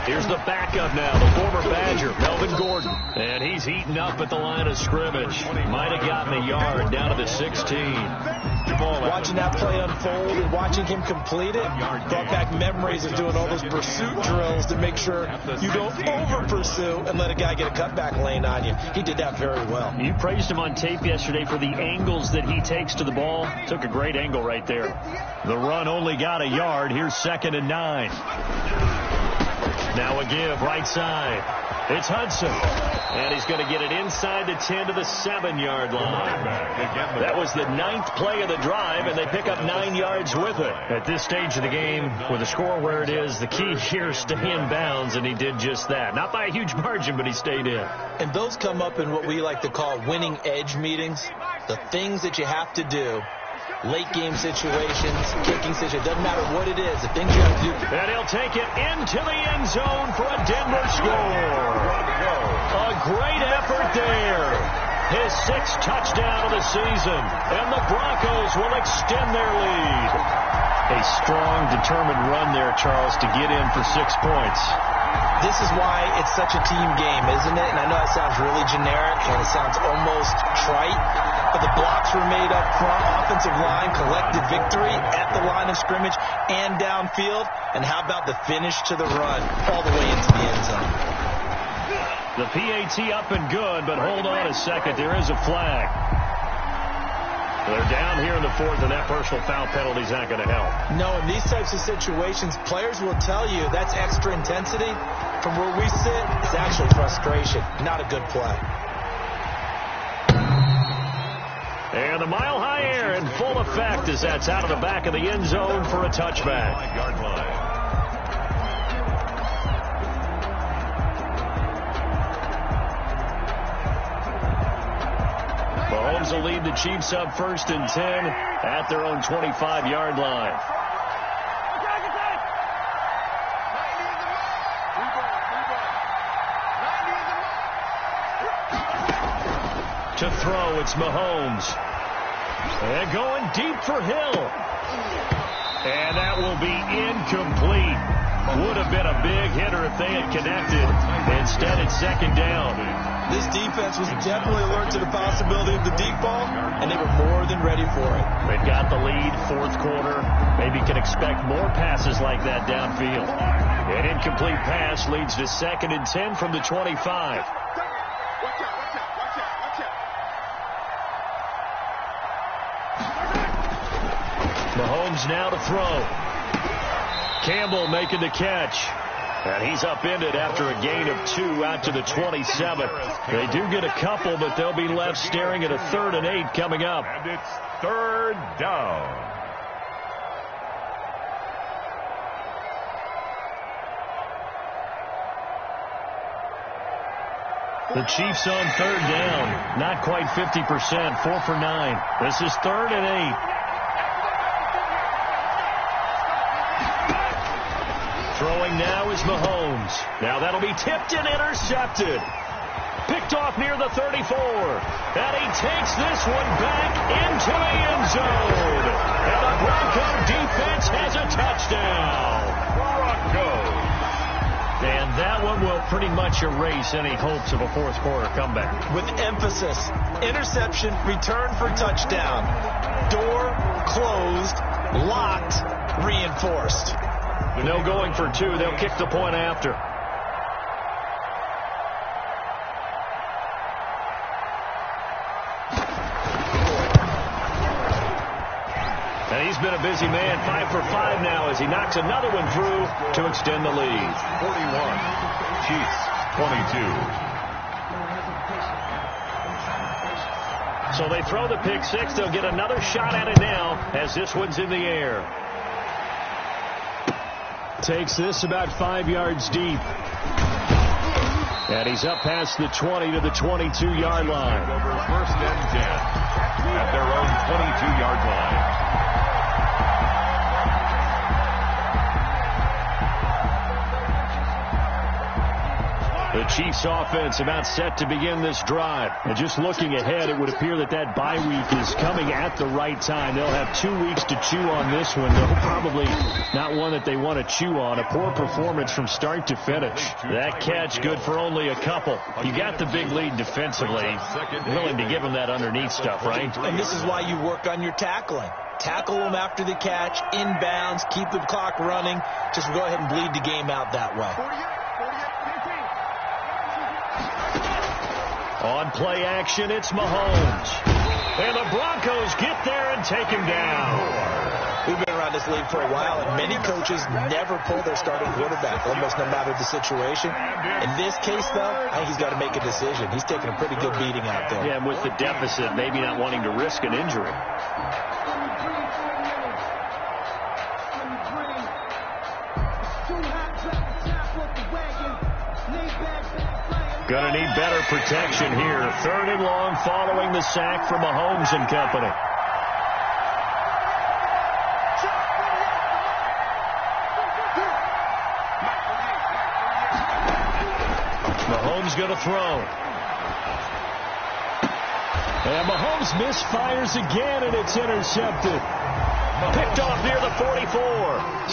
Here's the backup now, the former Badger, Melvin Gordon. And he's eating up at the line of scrimmage. Might have gotten a yard down to the 16. Watching that play unfold and watching him complete it brought back memories of doing all those pursuit drills to make sure you don't over-pursue and let a guy get a cutback lane on you. He did that very well. You praised him on tape yesterday for the angles that he takes to the ball. Took a great angle right there. The run only got a yard. Here's second and 9. Now a give, right side. It's Hudson. And he's going to get it inside the 10 to the 7-yard line. That was the 9th play of the drive, and they pick up 9 yards with it. At this stage of the game, with the score where it is, the key here is stay in bounds, and he did just that. Not by a huge margin, but he stayed in. And those come up in what we like to call winning edge meetings. The things that you have to do. Late game situations, kicking situations, doesn't matter what it is, the things you have to do. And he'll take it into the end zone for a Denver score. A great effort there. His 6th touchdown of the season. And the Broncos will extend their lead. A strong, determined run there, Charles, to get in for 6 points. This is why it's such a team game, isn't it? And I know it sounds really generic and it sounds almost trite, but the blocks were made up front. Offensive line collected victory at the line of scrimmage and downfield. And how about the finish to the run all the way into the end zone? The PAT up and good, but hold on a second. There is a flag. They're down here in the fourth, and that personal foul penalty is not going to help. No, in these types of situations, players will tell you that's extra intensity. From where we sit, it's actually frustration. Not a good play. And the mile-high air in full effect as that's out of the back of the end zone for a touchback. Mahomes will lead the Chiefs up 1st and 10 at their own 25-yard line. To throw, it's Mahomes. And going deep for Hill. And that will be incomplete. Would have been a big hitter if they had connected. Instead, it's 2nd down. This defense was definitely alert to the possibility of the deep ball, and they were more than ready for it. They've got the lead, 4th quarter. Maybe can expect more passes like that downfield. An incomplete pass leads to 2nd and 10 from the 25. Mahomes now to throw. Campbell making the catch. And he's upended after a gain of 2 out to the 27. They do get a couple, but they'll be left staring at a 3rd and 8 coming up. And it's 3rd down. The Chiefs on 3rd down. Not quite 50%. 4 for 9. This is 3rd and 8. Throwing now is Mahomes. Now that'll be tipped and intercepted. Picked off near the 34. And he takes this one back into the end zone. And the Bronco defense has a touchdown. Broncos. And that one will pretty much erase any hopes of a 4th quarter comeback. With emphasis, interception, return for touchdown. Door closed, locked, reinforced. No going for 2. They'll kick the point after. And he's been a busy man. 5 for 5 now as he knocks another one through to extend the lead. 41. Chiefs 22. So they throw the pick 6. They'll get another shot at it now as this one's in the air. Takes this about 5 yards deep. And he's up past the 20 to the 22-yard line. Over 1st and 10 at their own 22-yard line. The Chiefs offense about set to begin this drive. And just looking ahead, it would appear that that bye week is coming at the right time. They'll have 2 weeks to chew on this one, though probably not one that they want to chew on. A poor performance from start to finish. That catch good for only a couple. You got the big lead defensively. Willing to give them that underneath stuff, right? And this is why you work on your tackling. Tackle them after the catch, inbounds, keep the clock running. Just go ahead and bleed the game out that way. On play action, it's Mahomes. And the Broncos get there and take him down. We've been around this league for a while, and many coaches never pull their starting quarterback, almost no matter the situation. In this case, though, I think he's got to make a decision. He's taking a pretty good beating out there. Yeah, and with the deficit, maybe not wanting to risk an injury. Going to need better protection here. 3rd and long following the sack from Mahomes and company. Mahomes going to throw. And Mahomes misfires again, and it's intercepted. Picked off near the 44.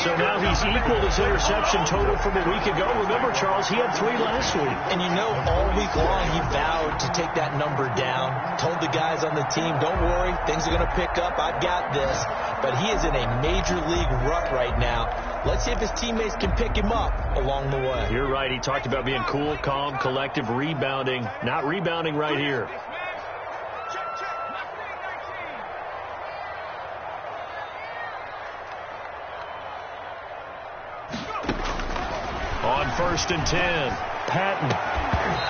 So now he's equaled his interception total from a week ago. Remember, Charles, he had 3 last week. And you know, all week long he vowed to take that number down. Told the guys on the team, don't worry, things are going to pick up. I've got this. But he is in a major league rut right now. Let's see if his teammates can pick him up along the way. You're right. He talked about being cool, calm, collective, rebounding. Not rebounding right here. On 1st and 10, Patton.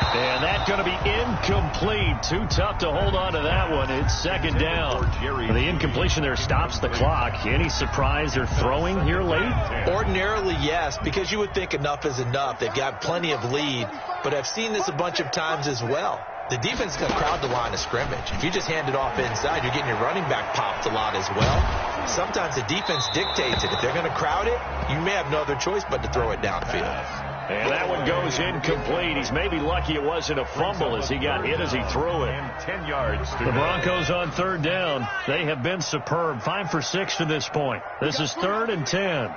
And that's going to be incomplete. Too tough to hold on to that one. It's 2nd down. The incompletion there stops the clock. Any surprise they're throwing here late? Ordinarily, yes, because you would think enough is enough. They've got plenty of lead, but I've seen this a bunch of times as well. The defense is going to crowd the line of scrimmage. If you just hand it off inside, you're getting your running back popped a lot as well. Sometimes the defense dictates it. If they're going to crowd it, you may have no other choice but to throw it downfield. And that one goes incomplete. He's maybe lucky it wasn't a fumble as he got hit as he threw it. 10 yards. The Broncos on 3rd down. They have been superb. 5 for 6 to this point. This is 3rd and 10.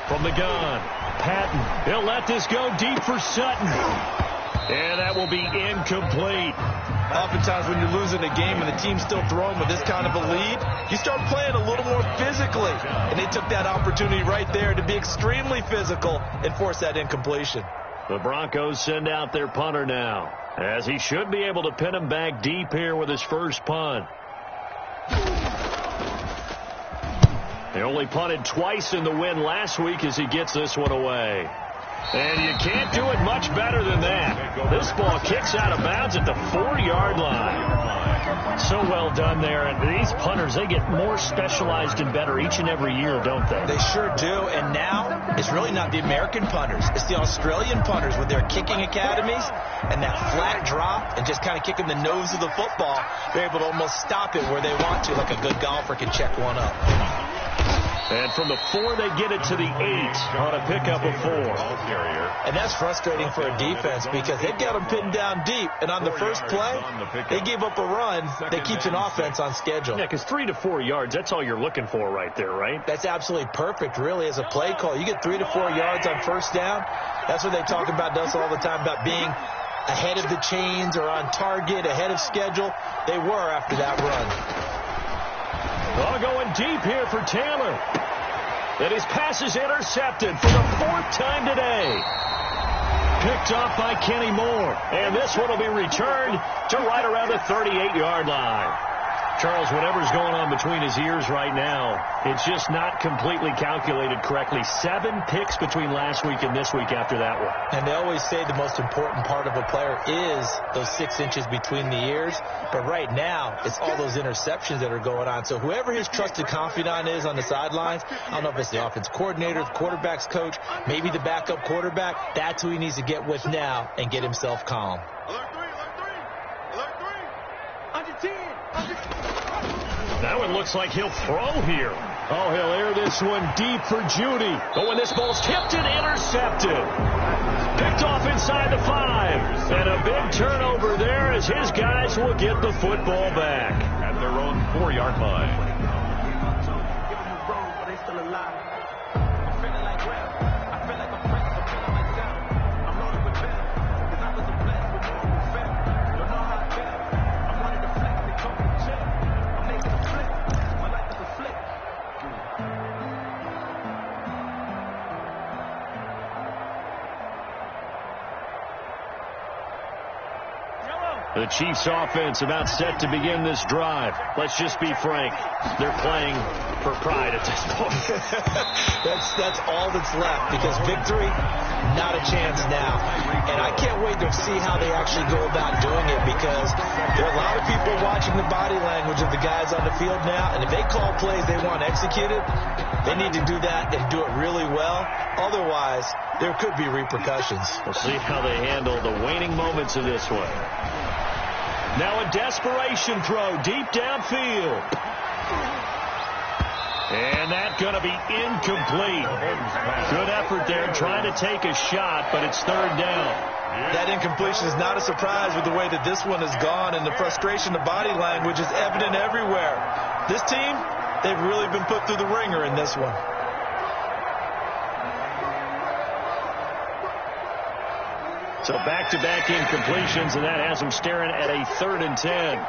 From the gun, Patton. He'll let this go deep for Sutton. And that will be incomplete. Oftentimes when you're losing a game and the team's still throwing with this kind of a lead, you start playing a little more physically. And they took that opportunity right there to be extremely physical and force that incompletion. The Broncos send out their punter now, as he should be able to pin him back deep here with his first punt. They only punted twice in the win last week as he gets this one away. And you can't do it much better than that. This ball kicks out of bounds at the 4-yard line. So well done there. And these punters, they get more specialized and better each and every year, don't they? They sure do. And now it's really not the American punters. It's the Australian punters with their kicking academies and that flat drop and just kind of kicking the nose of the football. They're able to almost stop it where they want to, like a good golfer can check one up. And from the 4, they get it to the 8 on a pickup of 4. And that's frustrating for a defense because they've got them pinned down deep. And on the first play, they gave up a run that keeps an offense on schedule. Yeah, because 3 to 4 yards, that's all you're looking for right there, right? That's absolutely perfect, really, as a play call. You get 3 to 4 yards on first down. That's what they talk about us all the time, about being ahead of the chains or on target, ahead of schedule. They were after that run. Well, going deep here for Taylor. And his pass is intercepted for the 4th time today. Picked off by Kenny Moore. And this one will be returned to right around the 38-yard line. Charles, whatever's going on between his ears right now, it's just not completely calculated correctly. 7 picks between last week and this week after that one. And they always say the most important part of a player is those 6 inches between the ears. But right now, it's all those interceptions that are going on. So whoever his trusted confidant is on the sidelines, I don't know if it's the offense coordinator, the quarterback's coach, maybe the backup quarterback, that's who he needs to get with now and get himself calm. Now it looks like he'll throw here. Oh, he'll air this one deep for Judy. But when this ball's tipped and intercepted. Picked off inside the 5. And a big turnover there as his guys will get the football back. At their own 4-yard line. The Chiefs offense about set to begin this drive. Let's just be frank. They're playing for pride at this point. That's all that's left because victory, not a chance now. And I can't wait to see how they actually go about doing it because there are a lot of people watching the body language of the guys on the field now. And if they call plays they want executed, they need to do that and do it really well. Otherwise, there could be repercussions. We'll see how they handle the waning moments of this one. Now a desperation throw deep downfield. And that's going to be incomplete. Good effort there trying to take a shot, but it's 3rd down. That incompletion is not a surprise with the way that this one has gone, and the frustration of body language is evident everywhere. This team, they've really been put through the ringer in this one. So back-to-back incompletions, and that has them staring at a 3rd and 10.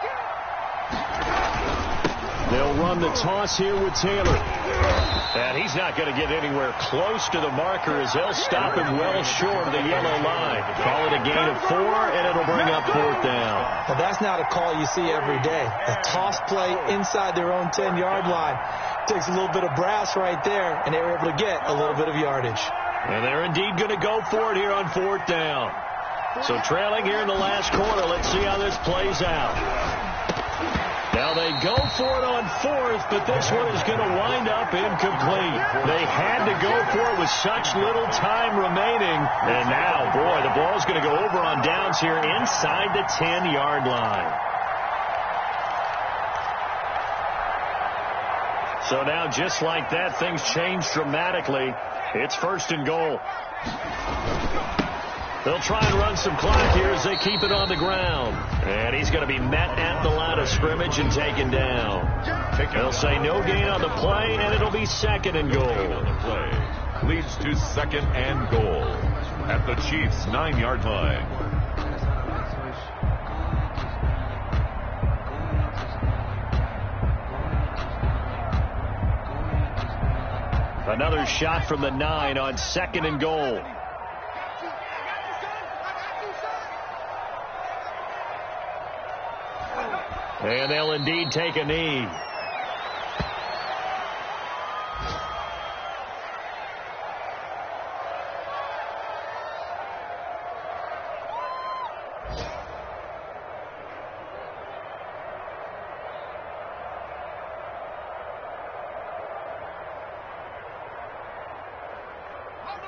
They'll run the toss here with Taylor. And he's not going to get anywhere close to the marker as they'll stop him well short of the yellow line. Call it a gain of 4, and it'll bring up 4th down. Well, that's not a call you see every day. A toss play inside their own 10-yard line. Takes a little bit of brass right there, and they were able to get a little bit of yardage. And they're indeed going to go for it here on 4th down. So trailing here in the last quarter, let's see how this plays out. Now they go for it on 4th, but this one is going to wind up incomplete. They had to go for it with such little time remaining. And now, boy, the ball's going to go over on downs here inside the 10-yard line. So now, just like that, things change dramatically. It's 1st and goal. They'll try and run some clock here as they keep it on the ground. And he's going to be met at the line of scrimmage and taken down. They'll say no gain on the play, and it'll be 2nd and goal. On the play leads to 2nd and goal at the Chiefs' 9-yard line. Another shot from the 9 on 2nd and goal. And they'll indeed take a knee.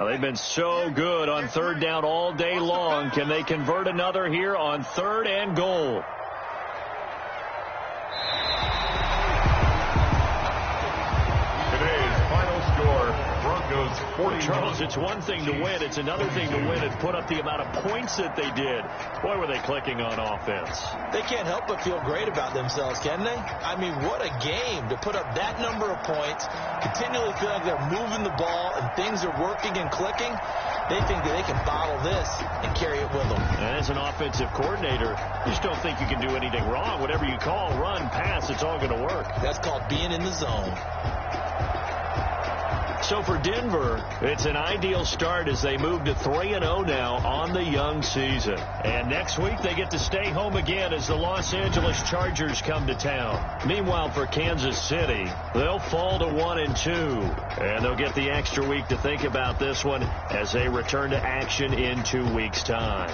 Well, they've been so good on 3rd down all day long. Can they convert another here on 3rd and goal? Charles, it's one thing to win. It's another thing to win and put up the amount of points that they did. Boy, were they clicking on offense. They can't help but feel great about themselves, can they? I mean, what a game to put up that number of points, continually feel like they're moving the ball and things are working and clicking. They think that they can bottle this and carry it with them. And as an offensive coordinator, you just don't think you can do anything wrong. Whatever you call, run, pass, it's all going to work. That's called being in the zone. So for Denver, it's an ideal start as they move to 3-0 now on the young season. And next week they get to stay home again as the Los Angeles Chargers come to town. Meanwhile, for Kansas City, they'll fall to 1-2. And they'll get the extra week to think about this one as they return to action in 2 weeks' time.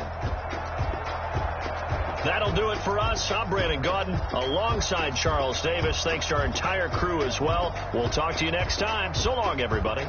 That'll do it for us. I'm Brandon Gaudin alongside Charles Davis. Thanks to our entire crew as well. We'll talk to you next time. So long, everybody.